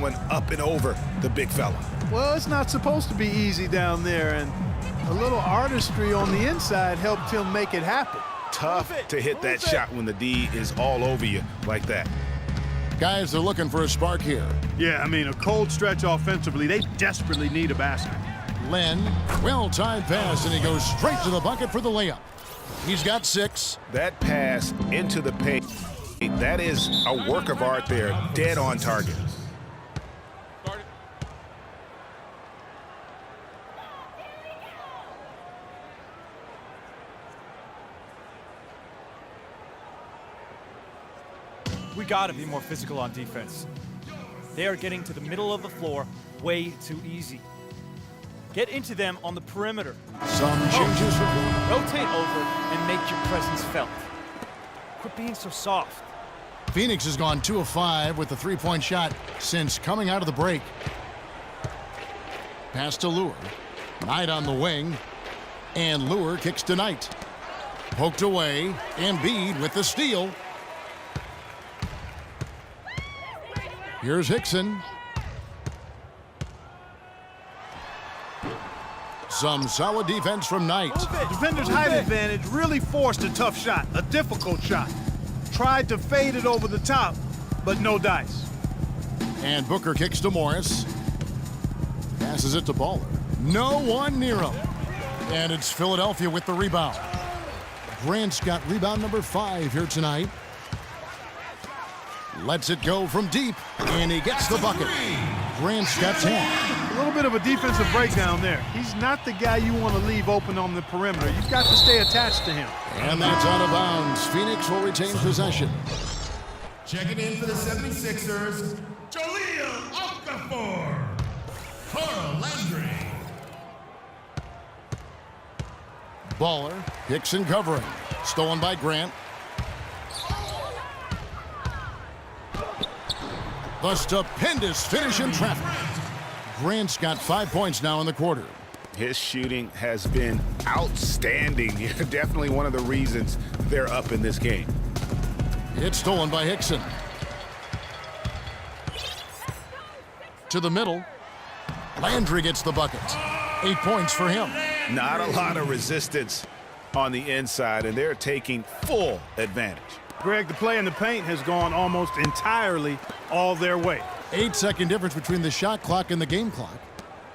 went up and over the big fella. Well, it's not supposed to be easy down there, and a little artistry on the inside helped him make it happen. Tough to hit that shot when the D is all over you like that. Guys, they're looking for a spark here. Yeah, I mean, a cold stretch offensively. They desperately need a basket. Len, well-timed pass, and he goes straight to the bucket for the layup. He's got 6. That pass into the paint, that is a work of art there, dead on target. We got to be more physical on defense. They are getting to the middle of the floor way too easy. Get into them on the perimeter. Some changes. Rotate over and make your presence felt. Quit being so soft. Phoenix has gone 2 of 5 with the 3-point shot since coming out of the break. Pass to Lure. Knight on the wing. And Lure kicks to Knight. Poked away. Embiid with the steal. Here's Hickson. Some solid defense from Knight. Defender's height advantage really forced a tough shot, a difficult shot. Tried to fade it over the top, but no dice. And Booker kicks to Morris. Passes it to Baller. No one near him. And it's Philadelphia with the rebound. Grant's got rebound number 5 here tonight. Lets it go from deep, and he gets the bucket. Grant's got 10. A little bit of a defensive breakdown there. He's not the guy you want to leave open on the perimeter. You've got to stay attached to him. And that's out of bounds. Phoenix will retain possession. Checking in for the 76ers, Jahlil Okafor. Carl Landry. Baller, Hickson covering. Stolen by Grant. The stupendous finish in traffic. Grant's got 5 points now in the quarter. His shooting has been outstanding. Definitely one of the reasons they're up in this game. It's stolen by Hickson. To the middle. Landry gets the bucket. 8 points for him. Not a lot of resistance on the inside, and they're taking full advantage. Greg, the play in the paint has gone almost entirely all their way. 8-second difference between the shot clock and the game clock.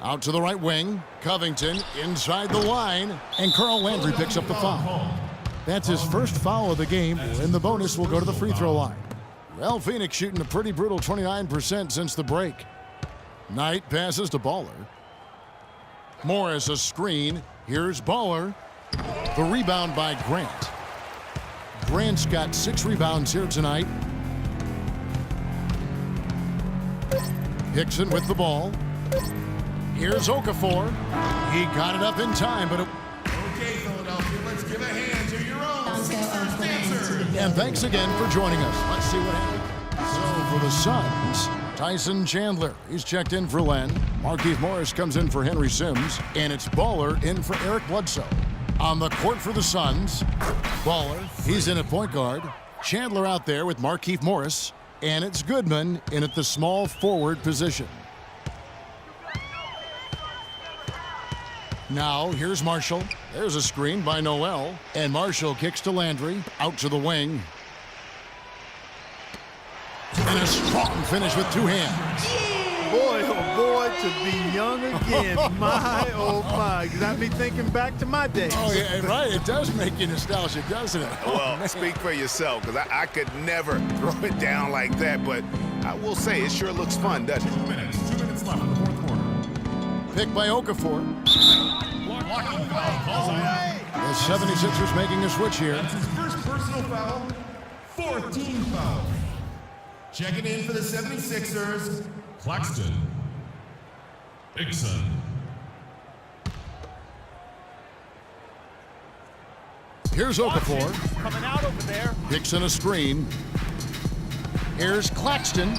Out to the right wing. Covington inside the line. And Carl Landry picks up the foul. That's his first foul of the game, and the bonus will go to the free throw line. Well, Phoenix shooting a pretty brutal 29% since the break. Knight passes to Baller. Morris a screen. Here's Baller. The rebound by Grant. Grant's got 6 rebounds here tonight. Hickson with the ball. Here's Okafor. He got it up in time, but Okay, Philadelphia, let's give a hand to your own dancers. And thanks again for joining us. Let's see what happens. So for the Suns, Tyson Chandler. He's checked in for Len. Markieff Morris comes in for Henry Sims. And it's Baller in for Eric Bledsoe. On the court for the Suns, Baller, he's in at point guard. Chandler out there with Markieff Morris. And it's Goodman in at the small forward position. Now, here's Marshall. There's a screen by Noel. And Marshall kicks to Landry. Out to the wing. And a strong finish with 2 hands. Boy, oh boy, to be young again. My, oh my. Got me thinking back to my days. Oh, yeah, right. It does make you nostalgic, doesn't it? Well, speak for yourself, because I could never throw it down like that, but I will say it sure looks fun, doesn't it? 2 minutes left in the fourth quarter. Picked by Okafor. Blocking foul calls out. The 76ers making a switch here. That's his first personal foul. 14 foul. Checking in for the 76ers, Claxton. Hickson. Here's Okafor. Coming out over there. Hickson a screen. Here's Claxton.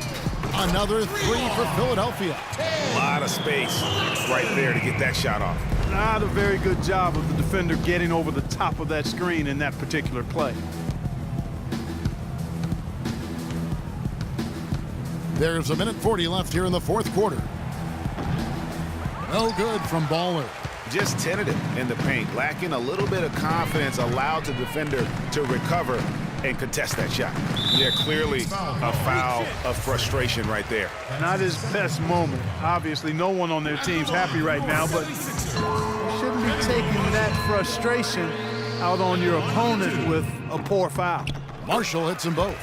Another 3 for Philadelphia. A lot of space right there to get that shot off. Not a very good job of the defender getting over the top of that screen in that particular play. There's 1:40 left here in the fourth quarter. No good from Baller. Just tentative in the paint, lacking a little bit of confidence, allowed the defender to recover and contest that shot. Yeah, clearly a foul of frustration right there. Not his best moment. Obviously, no one on their team's happy right now, but You shouldn't be taking that frustration out on your opponent with a poor foul. Marshall hits them both.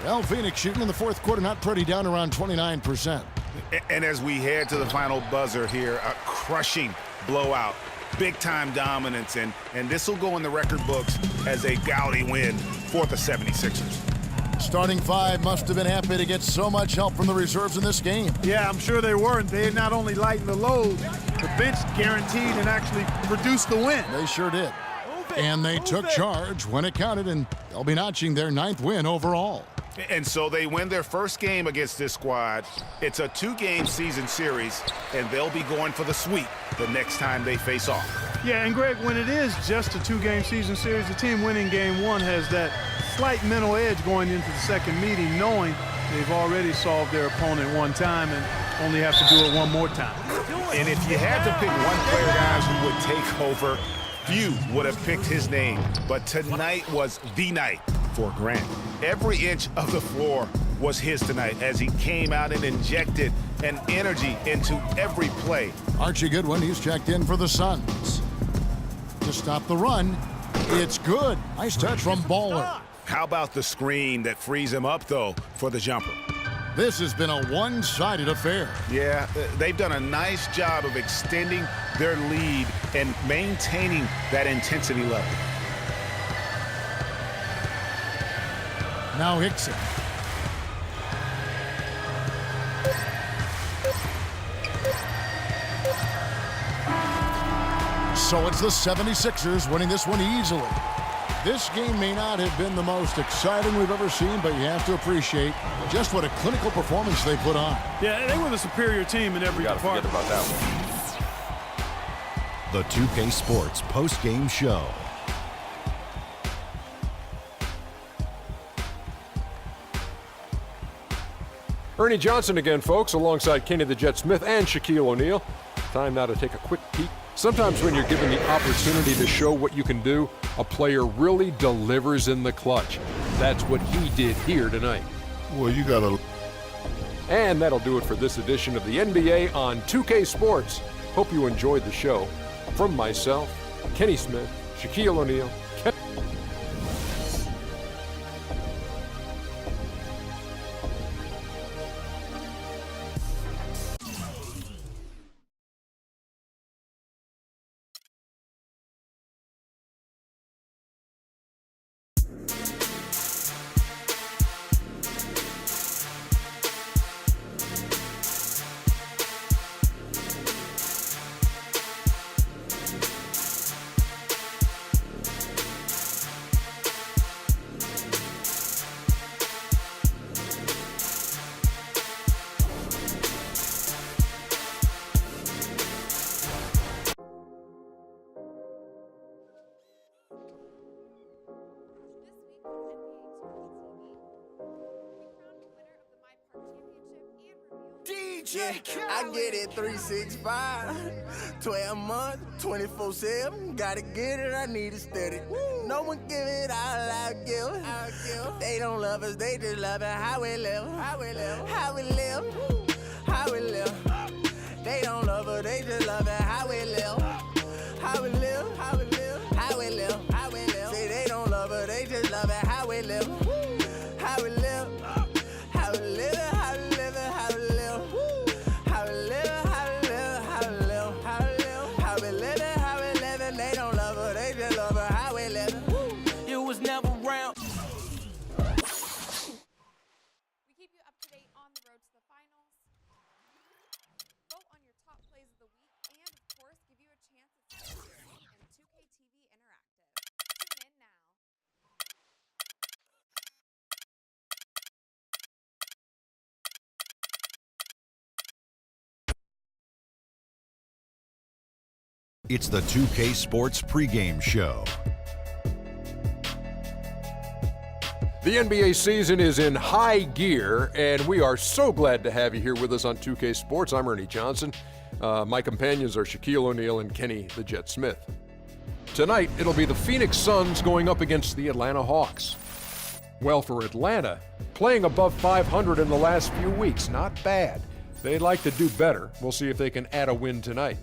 Well, Phoenix shooting in the fourth quarter, not pretty, down around 29%. And as we head to the final buzzer here, a crushing blowout, big-time dominance, and this will go in the record books as a gaudy win for the 76ers. Starting five must have been happy to get so much help from the reserves in this game. yeah, I'm sure they weren't. They not only lightened the load, the bench guaranteed and actually produced the win. They sure did. And they took charge when it counted, and they'll be notching their 9th win overall. And so they win their first game against this squad. It's a 2-game season series, and they'll be going for the sweep the next time they face off. Yeah, and Greg, when it is just a 2-game season series, the team winning game one has that slight mental edge going into the second meeting, knowing they've already solved their opponent one time and only have to do it one more time. And if you had to pick one player, guys, who would take over, few would have picked his name. But tonight was the night for Grant. Every inch of the floor was his tonight as he came out and injected an energy into every play. Archie Goodwin, he's checked in for the Suns. To stop the run, it's good. Nice touch from Baller. How about the screen that frees him up, though, for the jumper? This has been a one-sided affair. Yeah, they've done a nice job of extending their lead and maintaining that intensity level. Now Hickson. So it's the 76ers winning this one easily. This game may not have been the most exciting we've ever seen, but you have to appreciate just what a clinical performance they put on. Yeah, they were the superior team in every department. About that one. The 2K Sports post-game show. Ernie Johnson again, folks, alongside Kenny the Jet Smith and Shaquille O'Neal. Time now to take a quick peek. Sometimes when you're given the opportunity to show what you can do, a player really delivers in the clutch. That's what he did here tonight. Well, you gotta. And that'll do it for this edition of the NBA on 2K Sports. Hope you enjoyed the show. From myself, Kenny Smith, Shaquille O'Neal, I get it 365, 12 months, 24/7. Gotta get it, I need it steady. No one give it all I give. They don't love us, they just love it how we live. How we live, how we live, how we live. They don't love us, they just love it how we live. How we live, how we live, how we live, how we live. Say they don't love us, they just love it how we live. How we live, how we live, how we live, how we live. How we live, how we live, how we live, how we live. How we live, how we live. They don't love her, they just love her how we live. You was never around. We keep you up to date on the road to the finals, vote on your top plays of the week, and of course give you a chance at some and 2K TV Interactive. Tune in now. It's the 2K Sports pregame show. The NBA season is in high gear, and we are so glad to have you here with us on 2K Sports. I'm Ernie Johnson. My companions are Shaquille O'Neal and Kenny the Jet Smith. Tonight, it'll be the Phoenix Suns going up against the Atlanta Hawks. Well, for Atlanta, playing above 500 in the last few weeks, not bad. They'd like to do better. We'll see if they can add a win tonight.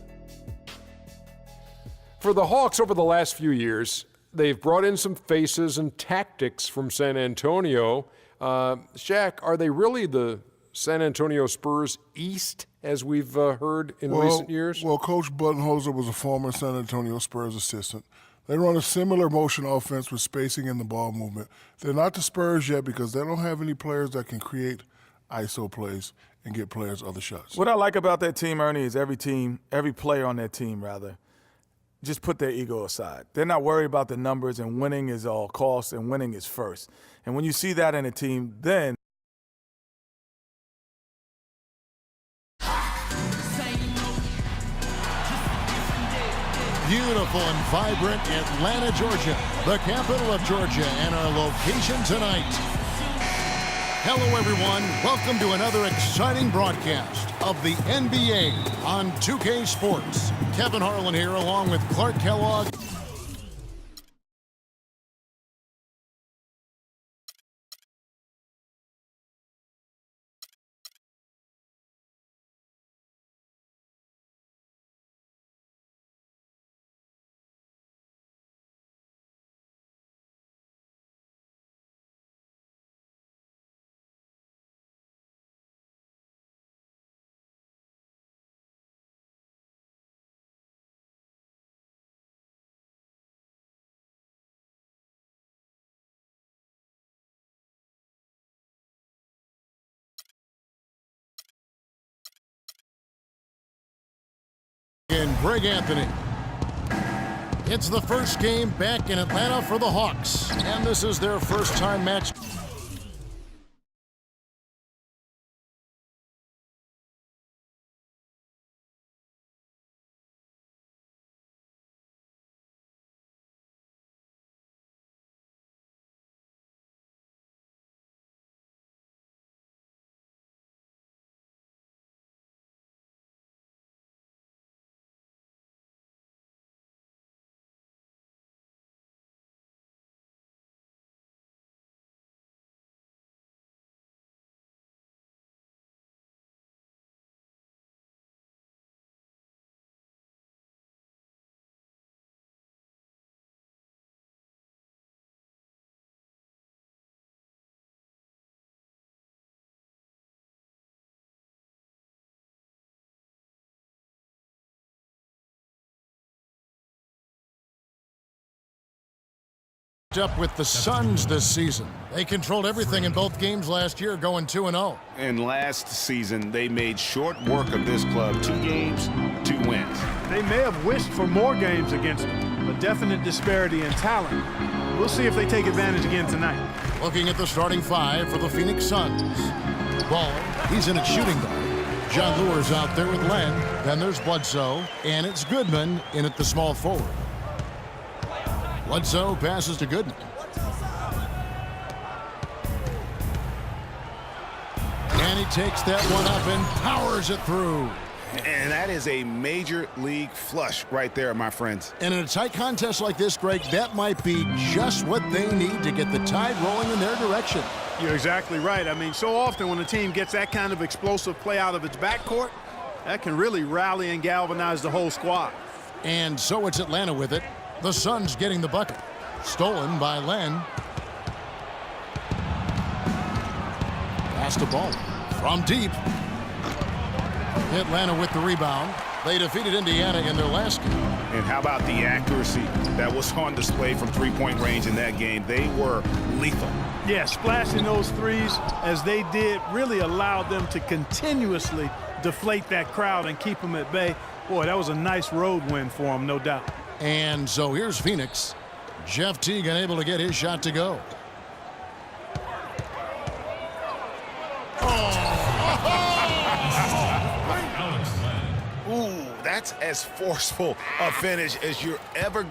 For the Hawks over the last few years, they've brought in some faces and tactics from San Antonio. Shaq, are they really the San Antonio Spurs East, as we've heard in recent years? Well, Coach Budenholzer was a former San Antonio Spurs assistant. They run a similar motion offense with spacing in the ball movement. They're not the Spurs yet because they don't have any players that can create ISO plays and get players other shots. What I like about that team, Ernie, is every player on that team, just put their ego aside. They're not worried about the numbers, and winning is all cost, and winning is first. And when you see that in a team, then Beautiful and vibrant Atlanta, Georgia, the capital of Georgia, and our location tonight. Hello, everyone. Welcome to another exciting broadcast of the NBA on 2K Sports. Kevin Harlan here, along with Clark Kellogg. And Greg Anthony. It's the first game back in Atlanta for the Hawks, and this is their first time match. Up with the Suns this season. They controlled everything in both games last year, going 2-0. And last season, they made short work of this club. 2 games, 2 wins. They may have wished for more games against them, a definite disparity in talent. We'll see if they take advantage again tonight. Looking at the starting 5 for the Phoenix Suns. Ball, he's in at shooting guard. John Lure's out there with Len. Then there's Bledsoe, and it's Goodman in at the small forward. Bledsoe passes to Goodman. And he takes that one up and powers it through. And that is a major league flush right there, my friends. And in a tight contest like this, Greg, that might be just what they need to get the tide rolling in their direction. You're exactly right. I mean, so often when a team gets that kind of explosive play out of its backcourt, that can really rally and galvanize the whole squad. And so it's Atlanta with it. The Suns getting the bucket. Stolen by Len. Pass the ball from deep. Atlanta with the rebound. They defeated Indiana in their last game. And how about the accuracy that was on display from three-point range in that game? They were lethal. Yeah, splashing those threes as they did really allowed them to continuously deflate that crowd and keep them at bay. Boy, that was a nice road win for them, no doubt. And so here's Phoenix. Jeff Teague unable to get his shot to go. Ooh, that's as forceful a finish as you're ever